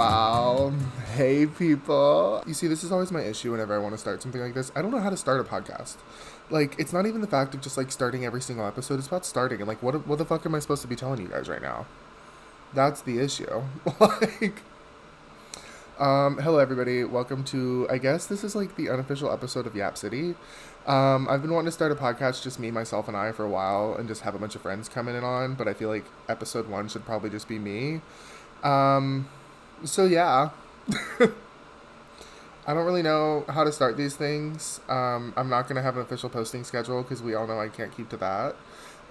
Wow. Hey, people. You see, this is always my issue whenever I want to start something like this. I don't know how to start a podcast. Like, it's not even the fact of just, like, starting every single episode. It's about starting. And, like, what the fuck am I supposed to be telling you guys right now? That's the issue. like, hello, everybody. Welcome to, I guess this is, like, the unofficial episode of YapCity. I've been wanting to start a podcast, just me, myself, and I, for a while, and just have a bunch of friends come in and on. But I feel like episode 1 should probably just be me. So yeah, I don't really know how to start these things. I'm not going to have an official posting schedule because we all know I can't keep to that.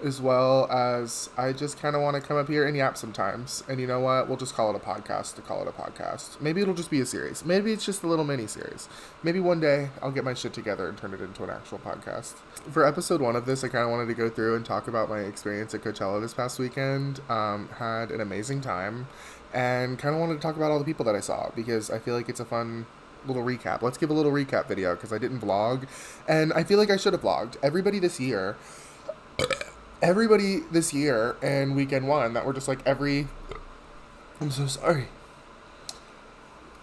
As well as I just kind of want to come up here and yap sometimes. And you know what? We'll just call it a podcast to call it a podcast. Maybe it'll just be a series. Maybe it's just a little mini series. Maybe one day I'll get my shit together and turn it into an actual podcast. For episode 1 of this, I kind of wanted to go through and talk about my experience at Coachella this past weekend. Had an amazing time. And kind of wanted to talk about all the people that I saw because I feel like it's a fun little recap. Let's give a little recap video because I didn't vlog. And I feel like I should have vlogged. Everybody this year and weekend 1 that were just like I'm so sorry.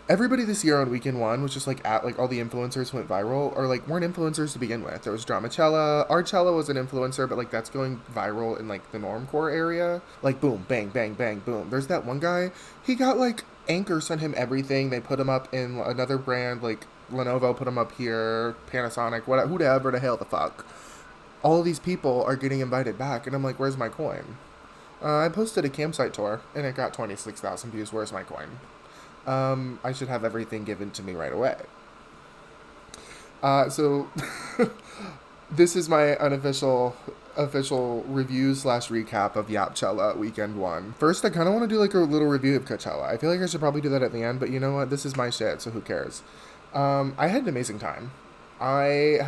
Everybody this year on weekend 1 was just like at like all the influencers went viral or like weren't influencers to begin with. There was Dramacella. Archella was an influencer, but like that's going viral in like the normcore area. Like boom, bang, bang, bang, boom. There's that one guy. He got like Anchor sent him everything. They put him up in another brand like Lenovo put him up here, Panasonic, whatever the hell the fuck. All of these people are getting invited back, and I'm like, where's my coin? I posted a campsite tour, and it got 26,000 views. Where's my coin? I should have everything given to me right away. So this is my official review / recap of YapCella weekend 1. First, I kind of want to do like a little review of Coachella. I feel like I should probably do that at the end, but you know what? This is my shit, so who cares? I had an amazing time. I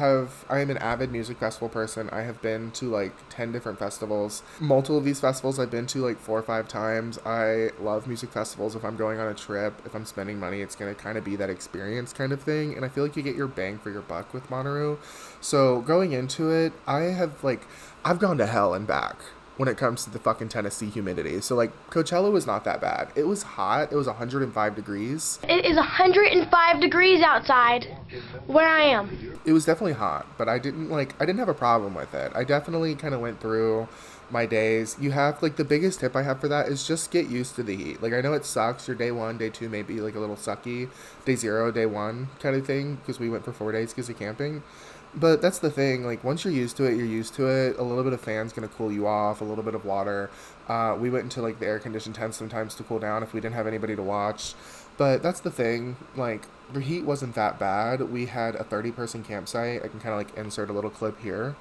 am an avid music festival person. I have been to like 10 different festivals. Multiple of these festivals I've been to like 4 or 5 times. I love music festivals. If I'm going on a trip, if I'm spending money, it's going to kind of be that experience kind of thing. And I feel like you get your bang for your buck with Monterey. So going into it, I've gone to hell and back when it comes to the fucking Tennessee humidity. So like Coachella was not that bad. It was hot. It was 105 degrees. It is 105 degrees outside where I am. It was definitely hot, but I didn't have a problem with it. I definitely kind of went through my days. You have like the biggest tip I have for that is just get used to the heat. Like I know it sucks. Your day 1, day 2 may be like a little sucky. Day 0, day 1 kind of thing because we went for 4 days because of camping. But that's the thing, like, once you're used to it, you're used to it. A little bit of fan's going to cool you off, a little bit of water. We went into, like, the air-conditioned tents sometimes to cool down if we didn't have anybody to watch. But that's the thing, like, the heat wasn't that bad. We had a 30-person campsite. I can kind of, like, insert a little clip here.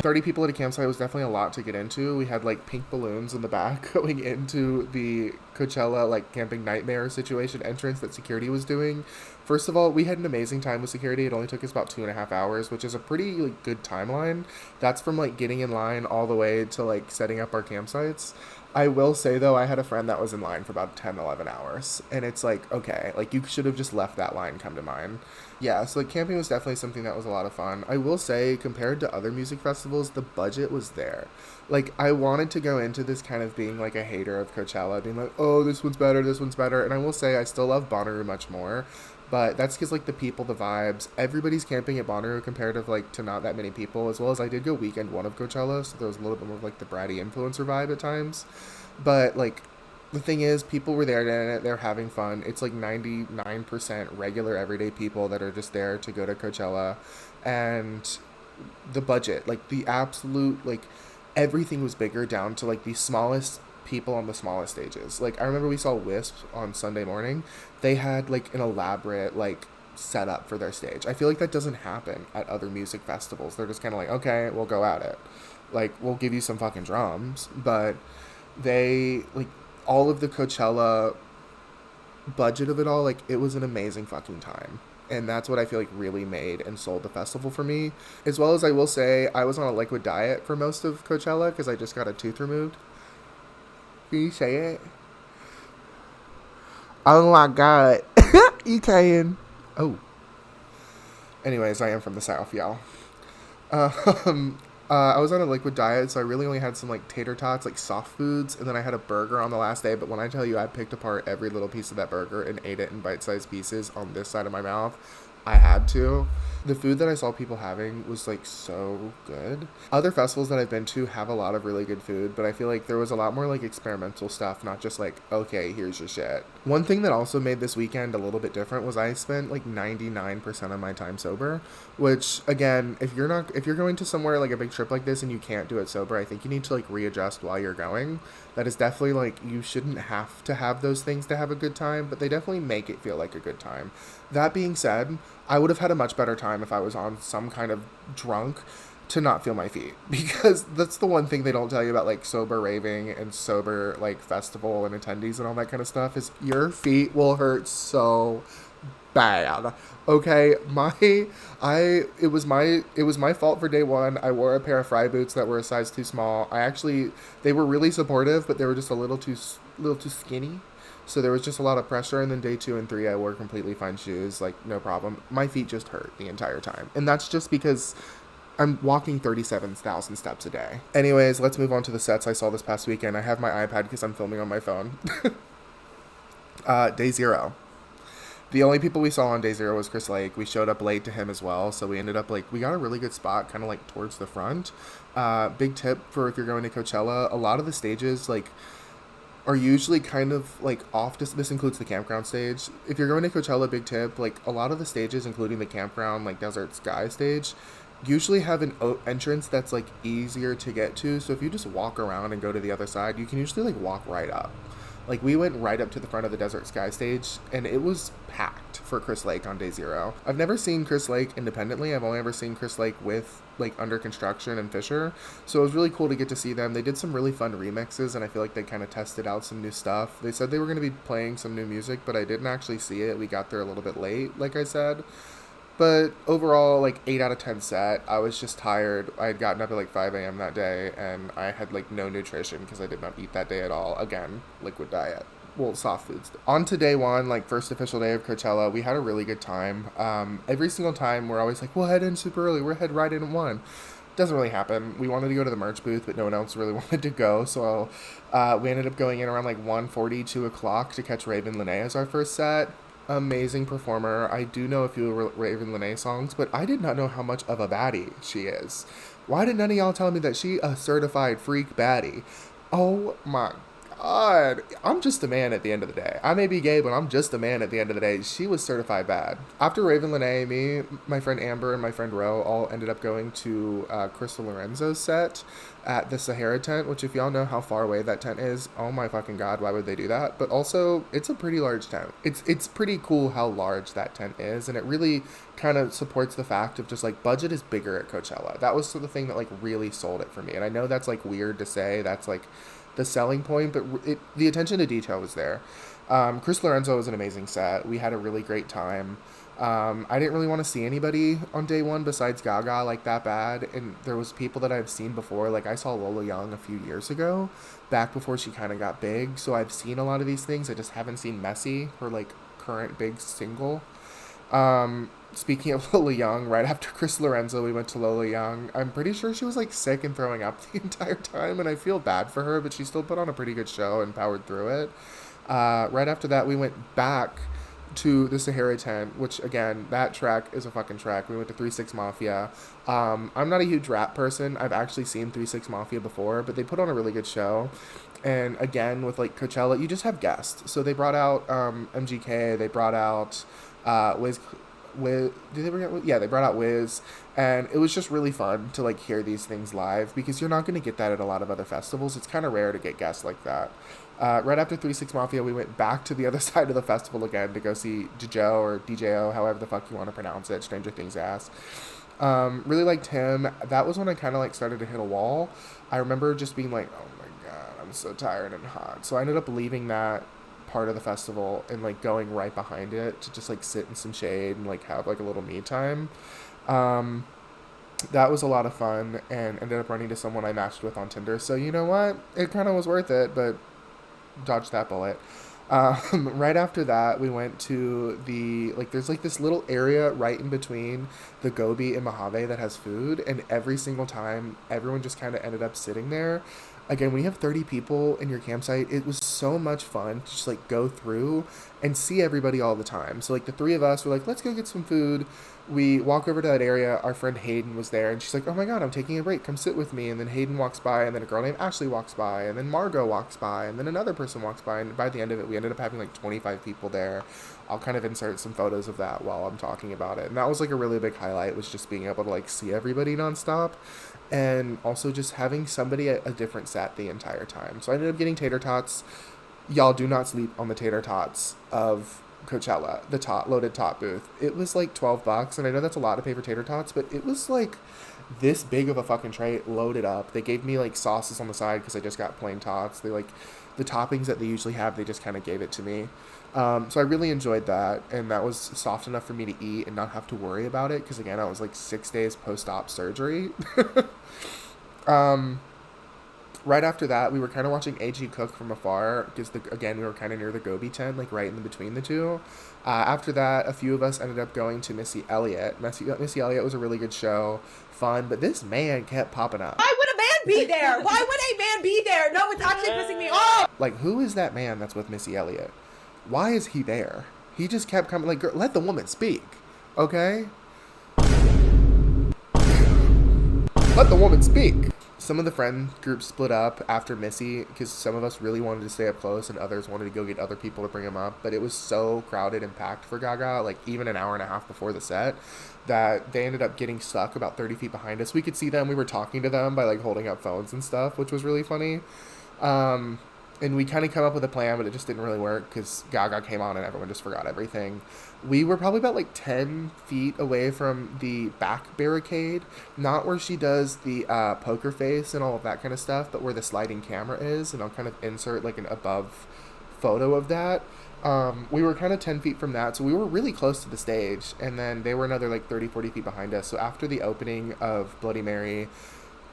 30 people at a campsite was definitely a lot to get into. We had like pink balloons in the back going into the Coachella like camping nightmare situation entrance that security was doing. First of all, we had an amazing time with security. It only took us about 2.5 hours, which is a pretty like good timeline. That's from like getting in line all the way to like setting up our campsites. I will say though, I had a friend that was in line for about 10-11 hours, and it's like, okay, like you should have just left that line come to mine. Yeah, so like camping was definitely something that was a lot of fun. I will say, compared to other music festivals, the budget was there. Like, I wanted to go into this kind of being like a hater of Coachella, being like, oh, this one's better, and I will say I still love Bonnaroo much more. But that's because, like, the people, the vibes, everybody's camping at Bonnaroo comparative, like, to not that many people, as well as I did go weekend 1 of Coachella, so there was a little bit more of, like, the bratty influencer vibe at times. But, like, the thing is, people were there and they're having fun. It's, like, 99% regular, everyday people that are just there to go to Coachella. And the budget, like, the absolute, like, everything was bigger down to, like, the smallest people on the smallest stages. Like, I remember we saw Wisp on Sunday morning. They had like an elaborate like setup for their stage. I feel like that doesn't happen at other music festivals. They're just kind of like, okay, we'll go at it. Like, we'll give you some fucking drums. But they, like, all of the Coachella budget of it all, like, it was an amazing fucking time. And that's what I feel like really made and sold the festival for me. As well as I will say, I was on a liquid diet for most of Coachella because I just got a tooth removed. Can you say it? Oh my god. You can. Oh. Anyways, I am from the South, y'all. I was on a liquid diet, so I really only had some like tater tots, like soft foods, and then I had a burger on the last day. But when I tell you I picked apart every little piece of that burger and ate it in bite-sized pieces on this side of my mouth, I had to. The food that I saw people having was like so good. Other festivals that I've been to have a lot of really good food, but I feel like there was a lot more like experimental stuff, not just like, okay, here's your shit. One thing that also made this weekend a little bit different was I spent like 99% of my time sober, which again, if you're going to somewhere like a big trip like this and you can't do it sober, I think you need to like readjust while you're going. That is definitely like, you shouldn't have to have those things to have a good time, but they definitely make it feel like a good time. That being said, I would have had a much better time if I was on some kind of drunk to not feel my feet, because that's the one thing they don't tell you about like sober raving and sober like festival and attendees and all that kind of stuff is your feet will hurt so bad. Okay, it was my fault for day one. I wore a pair of Fry boots that were a size too small. They were really supportive, but they were just a little too skinny. So there was just a lot of pressure, and then day 2 and 3, I wore completely fine shoes, like no problem. My feet just hurt the entire time, and that's just because I'm walking 37,000 steps a day. Anyways, let's move on to the sets I saw this past weekend. I have my iPad because I'm filming on my phone. Day 0. The only people we saw on day 0 was Chris Lake. We showed up late to him as well, so we ended up like, we got a really good spot, kind of like towards the front. Big tip for if you're going to Coachella, a lot of the stages like are usually kind of like off. This includes the campground stage. If you're going to Coachella, big tip, like a lot of the stages, including the campground, like Desert Sky stage, usually have an entrance that's like easier to get to. So if you just walk around and go to the other side, you can usually like walk right up. Like, we went right up to the front of the Desert Sky stage, and it was packed for Chris Lake on day 0. I've never seen Chris Lake independently. I've only ever seen Chris Lake with, like, Under Construction and Fisher. So it was really cool to get to see them. They did some really fun remixes, and I feel like they kind of tested out some new stuff. They said they were going to be playing some new music, but I didn't actually see it. We got there a little bit late, like I said. But overall, like 8 out of 10 set. I was just tired. I had gotten up at like 5 a.m. that day, and I had like no nutrition because I did not eat that day at all. Again, liquid diet. Well, soft foods. On to day 1, like first official day of Coachella, we had a really good time. Every single time we're always like, we'll head in super early. We'll head right in at 1. Doesn't really happen. We wanted to go to the merch booth, but no one else really wanted to go. So we ended up going in around like 1:40, 2 o'clock to catch Raven Lene as our first set. Amazing performer. I do know a few Raven Lene songs, but I did not know how much of a baddie she is. Why did none of y'all tell me that she a certified freak baddie? Oh my God. I'm just a man at the end of the day. I may be gay, but I'm just a man at the end of the day. She was certified bad. After Raven Lene, me, my friend Amber, and my friend Ro all ended up going to Crystal Lorenzo's set at the Sahara tent, which if y'all know how far away that tent is, oh my fucking God, why would they do that? But also, it's a pretty large tent. It's pretty cool how large that tent is, and it really kind of supports the fact of just like budget is bigger at Coachella. That was the thing that like really sold it for me. And I know that's like weird to say, that's like the selling point, but the attention to detail was there. Chris Lorenzo was an amazing set. We had a really great time. I didn't really want to see anybody on day 1 besides Gaga like that bad, and there was people that I've seen before. Like I saw Lola Young a few years ago, back before she kind of got big, so I've seen a lot of these things. I just haven't seen Messy, her like current big single. Speaking of Lola Young, right after Chris Lorenzo, we went to Lola Young. I'm pretty sure she was like sick and throwing up the entire time, and I feel bad for her, but she still put on a pretty good show and powered through it. Right after that, we went back to the Sahara tent, which again, that track is a fucking track. We went to 3-6 Mafia. I'm not a huge rap person. I've actually seen 3-6 Mafia before, but they put on a really good show. And again, with like Coachella, you just have guests. So they brought out MGK, they brought out Wiz. They brought out Wiz, and it was just really fun to like hear these things live, because you're not going to get that at a lot of other festivals. It's kind of rare to get guests like that. Right after 3-6 Mafia, we went back to the other side of the festival again to go see Jojo or DJO, however the fuck you want to pronounce it, Stranger Things ass. Really liked him. That was when I kind of like started to hit a wall. I remember just being like, oh my God, I'm so tired and hot. So I ended up leaving that part of the festival and like going right behind it to just like sit in some shade and like have like a little me time. That was a lot of fun, and ended up running to someone I matched with on Tinder. So you know what? It kind of was worth it, but dodged that bullet. Right after that, we went to there's like this little area right in between the Gobi and Mojave that has food, and every single time, everyone just kind of ended up sitting there. Again, when you have 30 people in your campsite, it was so much fun to just like go through and see everybody all the time. So, like, the three of us were like, let's go get some food. We walk over to that area. Our friend Hayden was there, and she's like, oh my God, I'm taking a break. Come sit with me. And then Hayden walks by, and then a girl named Ashley walks by, and then Margot walks by, and then another person walks by. And by the end of it, we ended up having like 25 people there. I'll kind of insert some photos of that while I'm talking about it. And that was like a really big highlight, was just being able to like see everybody nonstop. And also just having somebody at a different set the entire time. So I ended up getting tater tots. Y'all do not sleep on the tater tots of Coachella, the loaded tot booth. It was like $12, and I know that's a lot to pay for tater tots, but it was like this big of a fucking tray loaded up. They gave me like sauces on the side because I just got plain tots. They like the toppings that they usually have, they just kind of gave it to me. So I really enjoyed that, and that was soft enough for me to eat and not have to worry about it, because again, I was like 6 days post-op surgery. um, right after that, we were kind of watching AG cook from afar, because again, we were kind of near the Gobi tent, like right in between the two. After that, a few of us ended up going to Missy Elliott. Missy Elliott was a really good show, fun, but this man kept popping up. Why would a man be there? Why would a man be there? No, it's actually pissing me off. Like, who is that man that's with Missy Elliott? Why is he there? He just kept coming. Like, girl, let the woman speak, okay? Let the woman speak. Some of the friend groups split up after Missy, because some of us really wanted to stay up close and others wanted to go get other people to bring them up. But it was so crowded and packed for Gaga, like even an hour and a half before the set, that they ended up getting stuck about 30 feet behind us. We could see them. We were talking to them by like holding up phones and stuff, which was really funny. And we kind of come up with a plan, but it just didn't really work because Gaga came on and everyone just forgot everything. We were probably about like 10 feet away from the back barricade, not where she does the poker face and all of that kind of stuff, but where the sliding camera is, and I'll kind of insert like an above photo of that. We were kind of 10 feet from that, so we were really close to the stage, and then they were another like 30, 40 feet behind us. So after the opening of Bloody Mary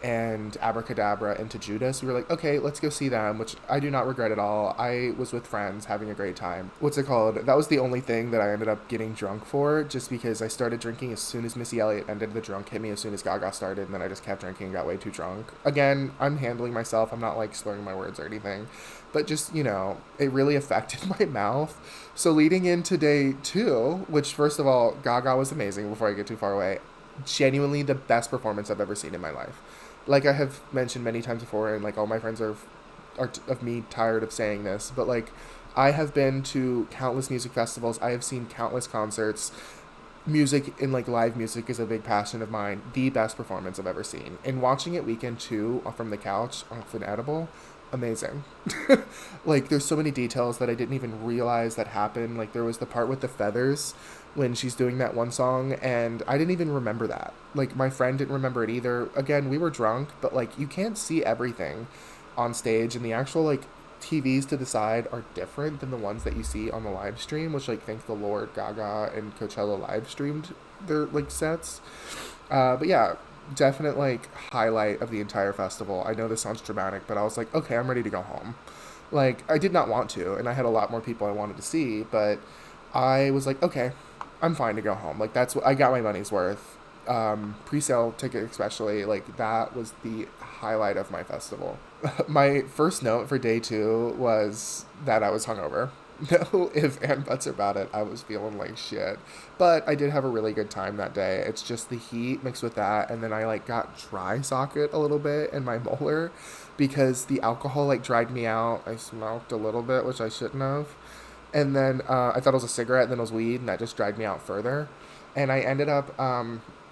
and Abracadabra into Judas, we were like, okay, let's go see them, which I do not regret at all. I was with friends having a great time. What's it called? That was the only thing that I ended up getting drunk for, just because I started drinking as soon as Missy Elliott ended. The drunk hit me as soon as Gaga started, and then I just kept drinking and got way too drunk. Again, I'm handling myself. I'm not like slurring my words or anything, but just, you know, it really affected my mouth. So leading into day 2, which first of all, Gaga was amazing before I get too far away. Genuinely the best performance I've ever seen in my life. Like I have mentioned many times before, and like all my friends are of me tired of saying this, but like I have been to countless music festivals. I have seen countless concerts. Music and like live music is a big passion of mine. The best performance I've ever seen. And watching it weekend 2 from the couch off an edible, amazing. Like there's so many details that I didn't even realize that happened. Like there was the part with the feathers when she's doing that one song, and I didn't even remember that. Like my friend didn't remember it either. Again, we were drunk, but like you can't see everything on stage, and the actual like TVs to the side are different than the ones that you see on the live stream, which like thank the Lord Gaga and Coachella live streamed their like sets. But yeah, definite like highlight of the entire festival. I know this sounds dramatic, but I was like, okay, I'm ready to go home. Like I did not want to, and I had a lot more people I wanted to see, but I was like, okay, I'm fine to go home. Like that's what I got my money's worth. Pre-sale ticket especially, like that was the highlight of my festival. My first note for day 2 was that I was hungover. No ifs and buts about it. I was feeling like shit, but I did have a really good time that day. It's just the heat mixed with that, and then I like got dry socket a little bit in my molar because the alcohol like dried me out. I smoked a little bit, which I shouldn't have. And then I thought it was a cigarette, and then it was weed, and that just dried me out further. And I ended up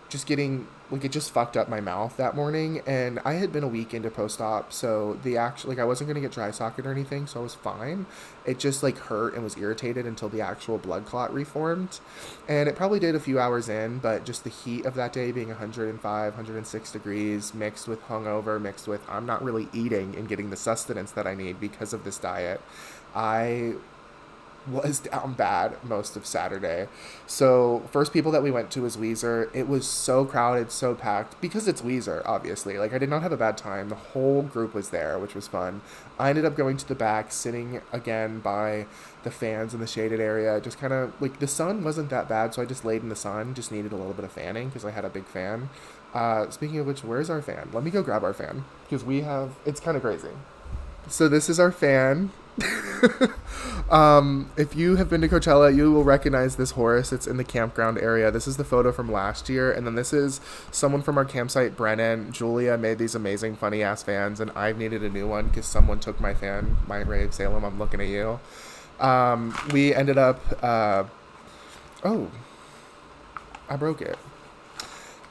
just getting, like, it just fucked up my mouth that morning. And I had been a week into post-op, so I wasn't going to get dry socket or anything, so I was fine. It just, like, hurt and was irritated until the actual blood clot reformed. And it probably did a few hours in, but just the heat of that day being 105, 106 degrees, mixed with hungover, mixed with I'm not really eating and getting the sustenance that I need because of this diet, I was down bad most of Saturday. So first people that we went to was Weezer. It was so crowded, so packed, because it's Weezer, obviously. Like, I did not have a bad time. The whole group was there, which was fun. I ended up going to the back, sitting again by the fans in the shaded area. Just kind of, like, the sun wasn't that bad, so I just laid in the sun. Just needed a little bit of fanning because I had a big fan. Speaking of which, where's our fan? Let me go grab our fan, because it's kind of crazy. So this is our fan. If you have been to Coachella, you will recognize this horse. It's in the campground area. This is the photo from last year, and then this is someone from our campsite, Brennan. Julia made these amazing funny ass fans, and I've needed a new one because someone took my fan. My Rave Salem, I'm looking at you. We ended up oh, I broke it.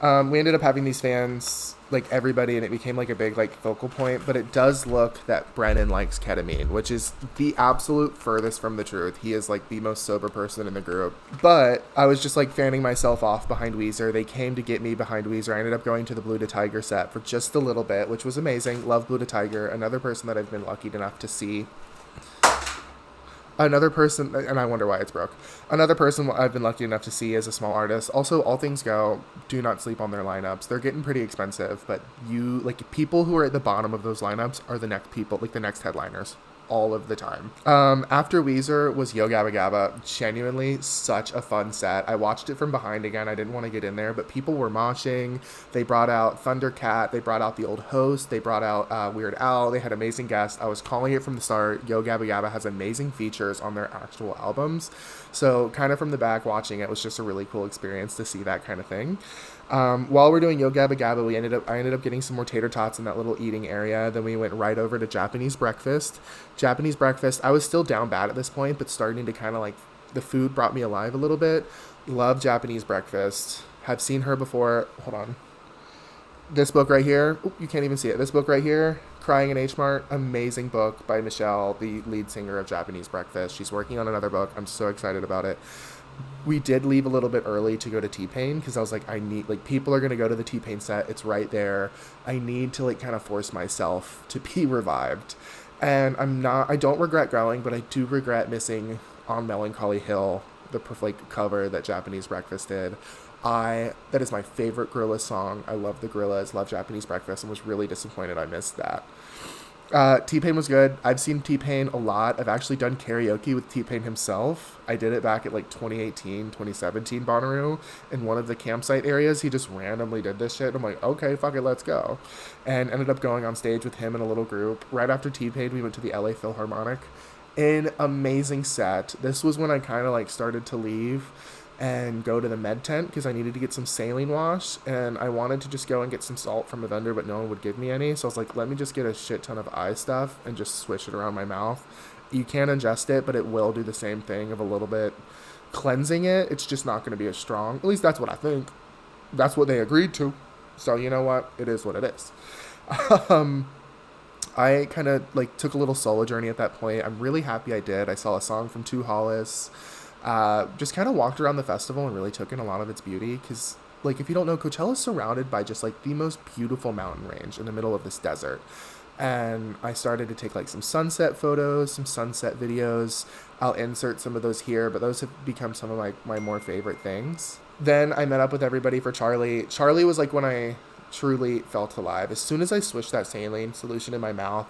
We ended up having these fans, like, everybody, and it became like a big, like, focal point. But it does look that Brennan likes ketamine, which is the absolute furthest from the truth. He is, like, the most sober person in the group. But I was just, like, fanning myself off behind Weezer. They came to get me behind Weezer. I ended up going to the Blue to Tiger set for just a little bit, which was amazing. Love Blue to Tiger. Another person that I've been lucky enough to see. Another person, and I wonder why it's broke. Another person I've been lucky enough to see is a small artist. Also, All Things Go, do not sleep on their lineups. They're getting pretty expensive, but people who are at the bottom of those lineups are the next people, like the next headliners, all of the time. After Weezer was Yo Gabba Gabba. Genuinely such a fun set. I watched it from behind again. I didn't want to get in there, but people were moshing. They brought out Thundercat. They brought out the old host. They brought out Weird Al. They had amazing guests. I was calling it from the start. Yo Gabba Gabba has amazing features on their actual albums. So kind of from the back watching it was just a really cool experience to see that kind of thing. While we're doing Yo Gabba Gabba, I ended up getting some more tater tots in that little eating area. Then we went right over to Japanese breakfast. Japanese breakfast, I was still down bad at this point, but starting to kind of, like, the food brought me alive a little bit. Love Japanese breakfast. Have seen her before. Hold on. This book right here. Oop, you can't even see it. This book right here, Crying in H Mart. Amazing book by Michelle, the lead singer of Japanese breakfast. She's working on another book. I'm so excited about it. We did leave a little bit early to go to T-Pain because I was like, people are going to go to the T-Pain set. It's right there. I need to, like, kind of force myself to be revived. And I don't regret going, but I do regret missing On Melancholy Hill, the, like, cover that Japanese Breakfast did. That is my favorite Gorillaz song. I love the Gorillaz, love Japanese Breakfast, and was really disappointed I missed that. T-Pain was good. I've seen T-Pain a lot. I've actually done karaoke with T-Pain himself. I did it back at, like, 2018, 2017 Bonnaroo in one of the campsite areas. He just randomly did this shit. I'm like, okay, fuck it, let's go. And ended up going on stage with him in a little group. Right after T-Pain, we went to the LA Philharmonic. An amazing set. This was when I kind of, like, started to leave and go to the med tent because I needed to get some saline wash, and I wanted to just go and get some salt from a vendor, but no one would give me any. So I was like, let me just get a shit ton of eye stuff and just swish it around my mouth. You can ingest it, but it will do the same thing of a little bit cleansing it. It's just not going to be as strong. At least that's what I think. That's what they agreed to. So you know what? It is what it is. I kind of, like, took a little solo journey at that point. I'm really happy I did. I saw a song from Tu Hollis. Just kind of walked around the festival and really took in a lot of its beauty because, like, if you don't know, Coachella is surrounded by just, like, the most beautiful mountain range in the middle of this desert. And I started to take, like, some sunset photos, some sunset videos. I'll insert some of those here, but those have become some of my more favorite things. Then I met up with everybody for Charlie. Charlie was, like, when I truly felt alive. As soon as I swished that saline solution in my mouth,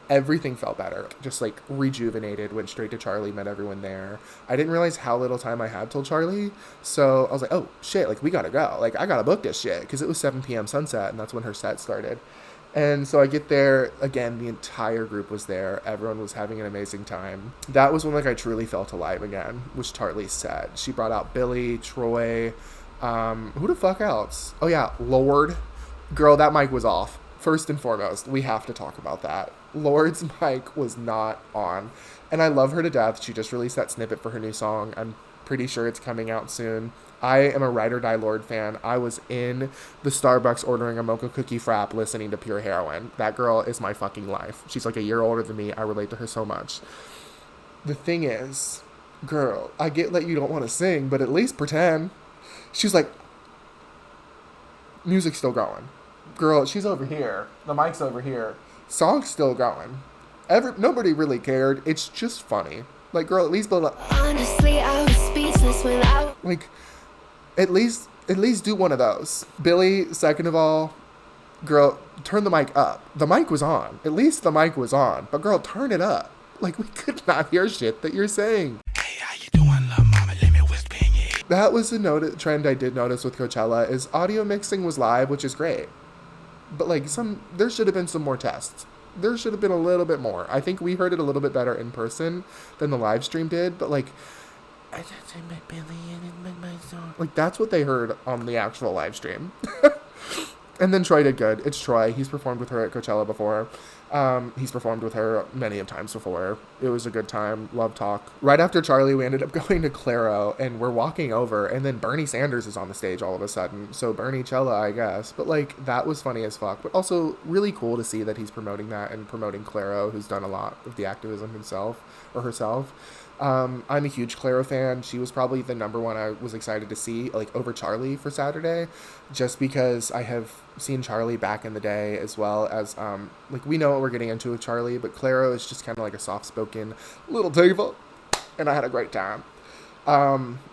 everything felt better. Just, like, rejuvenated, went straight to Charlie, met everyone there. I didn't realize how little time I had till Charlie, so I was like, oh, shit, like, we gotta go. Like, I gotta book this shit, because it was 7 p.m. sunset, and that's when her set started. And so I get there, again, the entire group was there. Everyone was having an amazing time. That was when, like, I truly felt alive again, was Charlie's set. She brought out Billy, Troy, who the fuck else? Oh, yeah, Lord. Girl, that mic was off. First and foremost, we have to talk about that. Lord's mic was not on. And I love her to death. She just released that snippet for her new song. I'm pretty sure it's coming out soon. I am a Ride or Die Lord fan. I was in the Starbucks ordering a mocha cookie frap listening to Pure Heroin. That girl is my fucking life. She's like a year older than me. I relate to her so much. The thing is, girl, I get that you don't want to sing, but at least pretend. She's like, music's still going. Girl, she's over here. The mic's over here. Song's still going. Nobody really cared. It's just funny. Like, girl, at least build up. Honestly, I was speechless without. Like, at least do one of those. Billy, second of all, girl, turn the mic up. The mic was on. At least the mic was on. But girl, turn it up. Like, we could not hear shit that you're saying. Hey, how you doing, little mama? Let me whisper in your ear. That was a trend I did notice with Coachella is audio mixing was live, which is great. But like there should have been some more tests. There should have been a little bit more. I think we heard it a little bit better in person than the live stream did. But like, I just said my belly and my song. Like that's what they heard on the actual live stream. And then Troy did good. It's Troy. He's performed with her at Coachella before. He's performed with her many of times before. It was a good time. Love talk. Right after Charlie, we ended up going to Claro, and we're walking over, and then Bernie Sanders is on the stage all of a sudden. So Bernie Cella, I guess. But like, that was funny as fuck. But also really cool to see that he's promoting that and promoting Claro, who's done a lot of the activism himself or herself. I'm a huge Claro fan. She was probably the number one I was excited to see, like, over Charlie for Saturday, just because I have seen Charlie back in the day, as well as, like, we know what we're getting into with Charlie, but Claro is just kind of like a soft-spoken little diva, and I had a great time.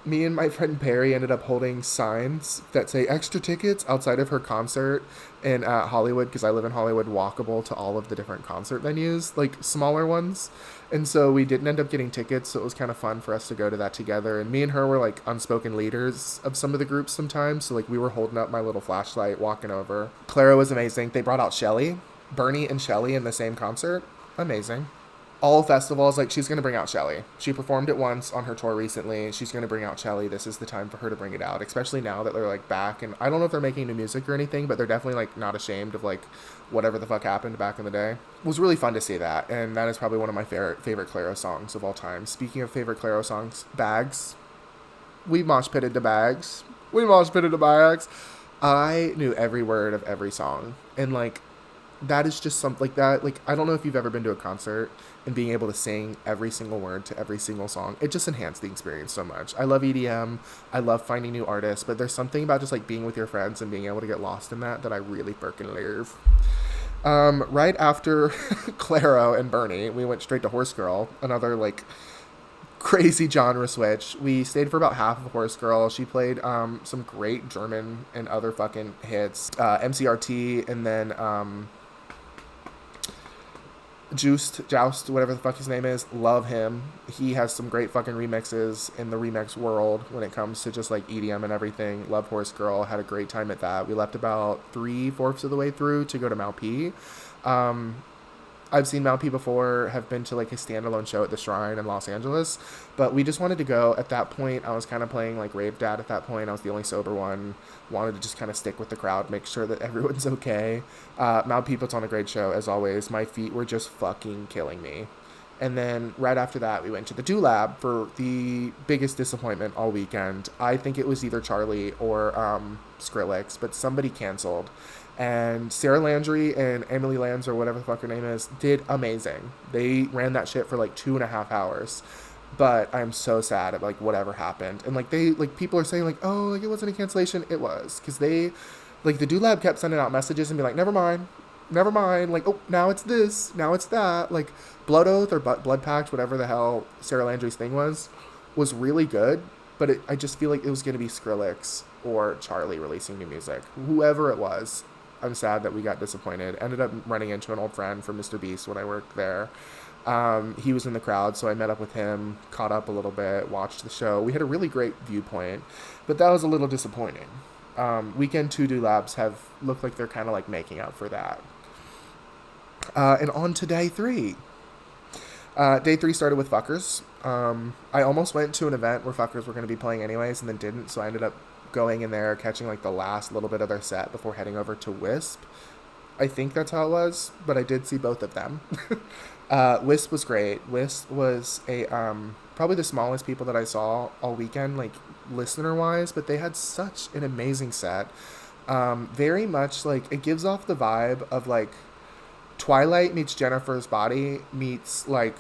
Me and my friend Perry ended up holding signs that say extra tickets outside of her concert in Hollywood, because I live in Hollywood, walkable to all of the different concert venues, like smaller ones. And so we didn't end up getting tickets, so it was kind of fun for us to go to that together. And me and her were like unspoken leaders of some of the groups sometimes, so like we were holding up my little flashlight, walking over. Clara was amazing. They brought out Shelly, Bernie and Shelly in the same concert. Amazing. All festivals, like, she's going to bring out Shelly. She performed it once on her tour recently. She's going to bring out Shelly. This is the time for her to bring it out, especially now that they're, like, back. And I don't know if they're making new music or anything, but they're definitely, like, not ashamed of, like, whatever the fuck happened back in the day. It was really fun to see that, and that is probably one of my favorite Claro songs of all time. Speaking of favorite Claro songs, Bags. We mosh pitted to Bags. I knew every word of every song, and, like, that is just something like that. Like, I don't know if you've ever been to a concert and being able to sing every single word to every single song. It just enhanced the experience so much. I love EDM. I love finding new artists, but there's something about just like being with your friends and being able to get lost in that I really freaking love. Right after Claro and Bernie, we went straight to Horse Girl, another like crazy genre switch. We stayed for about half of Horse Girl. She played some great German and other fucking hits. MCRT, and then Joust, whatever the fuck his name is. Love him. He has some great fucking remixes in the remix world when it comes to just like EDM and everything. Love Horse Girl. Had a great time at that. We left about 3/4 of the way through to go to Malpi. I've seen Malpi before, have been to like a standalone show at the Shrine in Los Angeles, but we just wanted to go. At that point, I was kind of playing like Rave Dad at that point. I was the only sober one. Wanted to just kind of stick with the crowd, make sure that everyone's okay. Malpi puts on a great show, as always. My feet were just fucking killing me. And then right after that, we went to the Do Lab for the biggest disappointment all weekend. I think it was either Charlie or Skrillex, but somebody canceled. And Sarah Landry and Emily Lands, or whatever the fuck her name is, did amazing. They ran that shit for like 2.5 hours. But I'm so sad at like whatever happened. And like they, like people are saying like, oh, like it wasn't a cancellation. It was. Because they, like the Do Lab kept sending out messages and be like, never mind. Like, oh, now it's this, now it's that. Like Blood Oath or Blood Pact, whatever the hell Sarah Landry's thing was really good. But I just feel like it was going to be Skrillex or Charlie releasing new music. Whoever it was. I'm sad that we got disappointed. Ended up running into an old friend from Mr. Beast when I worked there. He was in the crowd, so I met up with him, caught up a little bit, watched the show. We had a really great viewpoint, but that was a little disappointing. Weekend 2 Do Labs have looked like they're kind of like making up for that. And on to day 3. Day 3 started with Fuckers. I almost went to an event where Fuckers were going to be playing anyways and then didn't, so I ended up going in there, catching like the last little bit of their set before heading over to Wisp. I think that's how it was, but I did see both of them. Wisp was great. Wisp was a probably the smallest people that I saw all weekend, like listener wise, but they had such an amazing set. Very much like it gives off the vibe of like Twilight meets Jennifer's Body meets like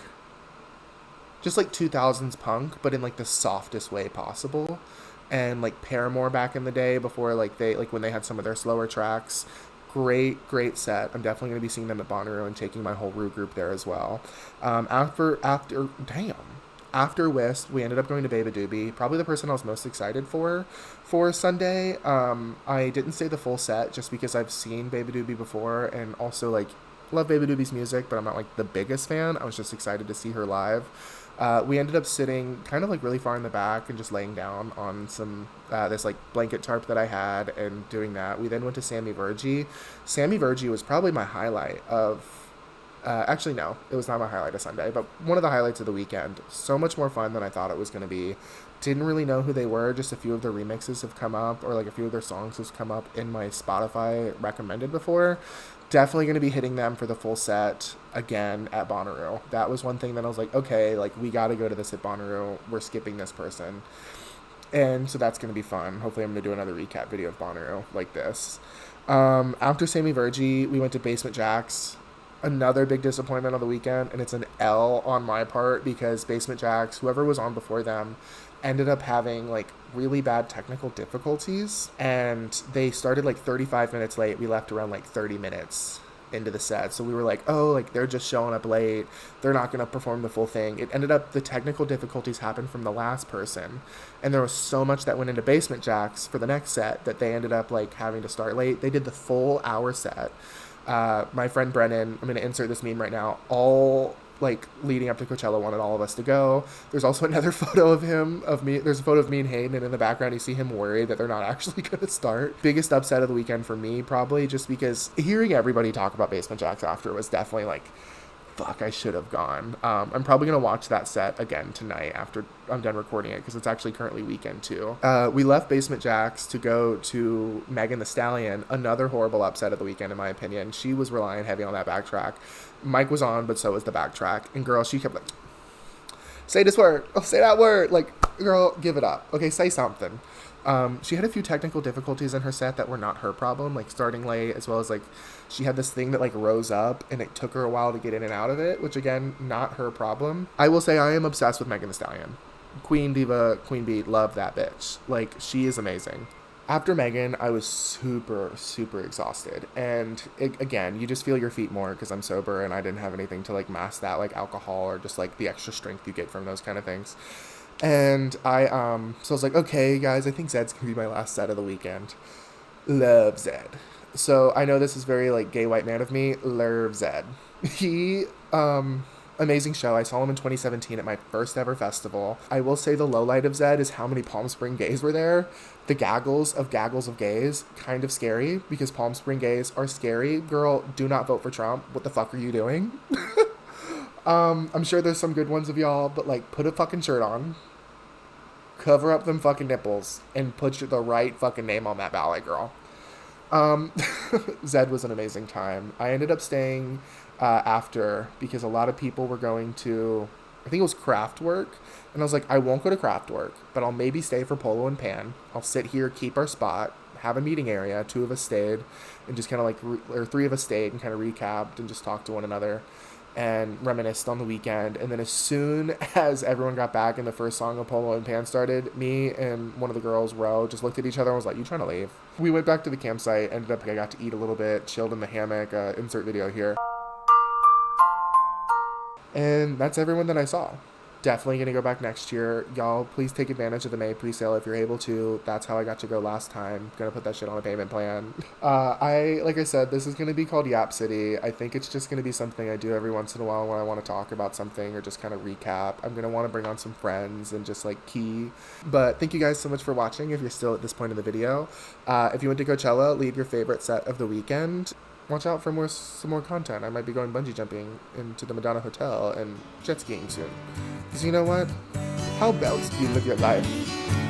just like 2000s punk, but in like the softest way possible. And like Paramore back in the day before like they like when they had some of their slower tracks. Great set. I'm definitely going to be seeing them at Bonnaroo and taking my whole Rue group there as well. After After Wisp, we ended up going to Baby Doobie, probably the person I was most excited for Sunday. I didn't stay the full set just because I've seen Baby Doobie before, and also, like, love Baby Doobie's music, but I'm not, like, the biggest fan. I was just excited to see her live. We ended up sitting kind of, like, really far in the back and just laying down on some, this, like, blanket tarp that I had and doing that. We then went to Sammy Vergie. Sammy Vergie was probably my highlight of... actually, no, it was not my highlight of Sunday, but one of the highlights of the weekend. So much more fun than I thought it was going to be. Didn't really know who they were. Just a few of their remixes have come up, or like a few of their songs have come up in my Spotify recommended before. Definitely going to be hitting them for the full set again at Bonnaroo. That was one thing that I was like, okay, like, we got to go to this at Bonnaroo. We're skipping this person. And so that's going to be fun. Hopefully I'm going to do another recap video of Bonnaroo like this. After Sammy Vergie, we went to Basement Jaxx. Another big disappointment on the weekend, and it's an L on my part because Basement Jaxx, whoever was on before them, ended up having, like, really bad technical difficulties, and they started, like, 35 minutes late. We left around, like, 30 minutes into the set, so we were like, oh, like, they're just showing up late. They're not going to perform the full thing. It ended up, the technical difficulties happened from the last person, and there was so much that went into Basement Jaxx for the next set that they ended up, like, having to start late. They did the full hour set. My friend Brennan, I'm going to insert this meme right now, all, like, leading up to Coachella wanted all of us to go. There's also another photo of me, there's a photo of me and Hayden, and in the background you see him worried that they're not actually going to start. Biggest upset of the weekend for me, probably, just because hearing everybody talk about Basement Jaxx after was definitely like, fuck, I should have gone. I'm probably going to watch that set again tonight after I'm done recording it, because it's actually currently weekend too. We left Basement Jaxx to go to Megan Thee Stallion, another horrible upset of the weekend in my opinion. She was relying heavy on that backtrack. Mike was on, but so was the backtrack. And girl, she kept like, say this word, oh, say that word. Like, girl, give it up. Okay, say something. She had a few technical difficulties in her set that were not her problem, like starting late, as well as, like, she had this thing that, like, rose up, and it took her a while to get in and out of it, which, again, not her problem. I will say I am obsessed with Megan Thee Stallion. Queen Diva, Queen Bee, love that bitch. Like, she is amazing. After Megan, I was super, super exhausted, and again, you just feel your feet more because I'm sober, and I didn't have anything to, like, mask that, like alcohol or just, like, the extra strength you get from those kind of things. And so I was like, okay, guys, I think Zed's gonna be my last set of the weekend. Love Zed. So I know this is very, like, gay white man of me. Love Zed. He, amazing show. I saw him in 2017 at my first ever festival. I will say the low light of Zed is how many Palm Spring gays were there. The gaggles of gays, kind of scary, because Palm Spring gays are scary. Girl, do not vote for Trump. What the fuck are you doing? I'm sure there's some good ones of y'all, but, like, put a fucking shirt on, cover up them fucking nipples, and put the right fucking name on that ballot, girl. Zed was an amazing time. I ended up staying after because a lot of people were going to, I think it was Kraftwerk, and I was like, I won't go to Kraftwerk, but I'll maybe stay for Polo and Pan. I'll sit here, keep our spot, have a meeting area. 2 of us stayed, and just kind of like, or 3 of us stayed and kind of recapped and just talked to one another and reminisced on the weekend. And then as soon as everyone got back and the first song of Polo and Pan started, me and one of the girls, Ro, just looked at each other and was like, you trying to leave? We went back to the campsite, ended up, I got to eat a little bit, chilled in the hammock, insert video here. And that's everyone that I saw. Definitely going to go back next year. Y'all, please take advantage of the May pre-sale if you're able to. That's how I got to go last time. Going to put that shit on a payment plan. Like I said, this is going to be called YapCity. I think it's just going to be something I do every once in a while when I want to talk about something or just kind of recap. I'm going to want to bring on some friends and just, like, key. But thank you guys so much for watching if you're still at this point in the video. If you went to Coachella, leave your favorite set of the weekend. Watch out for some more content. I might be going bungee jumping into the Madonna Hotel and jet skiing soon. Because you know what? How else do you live your life?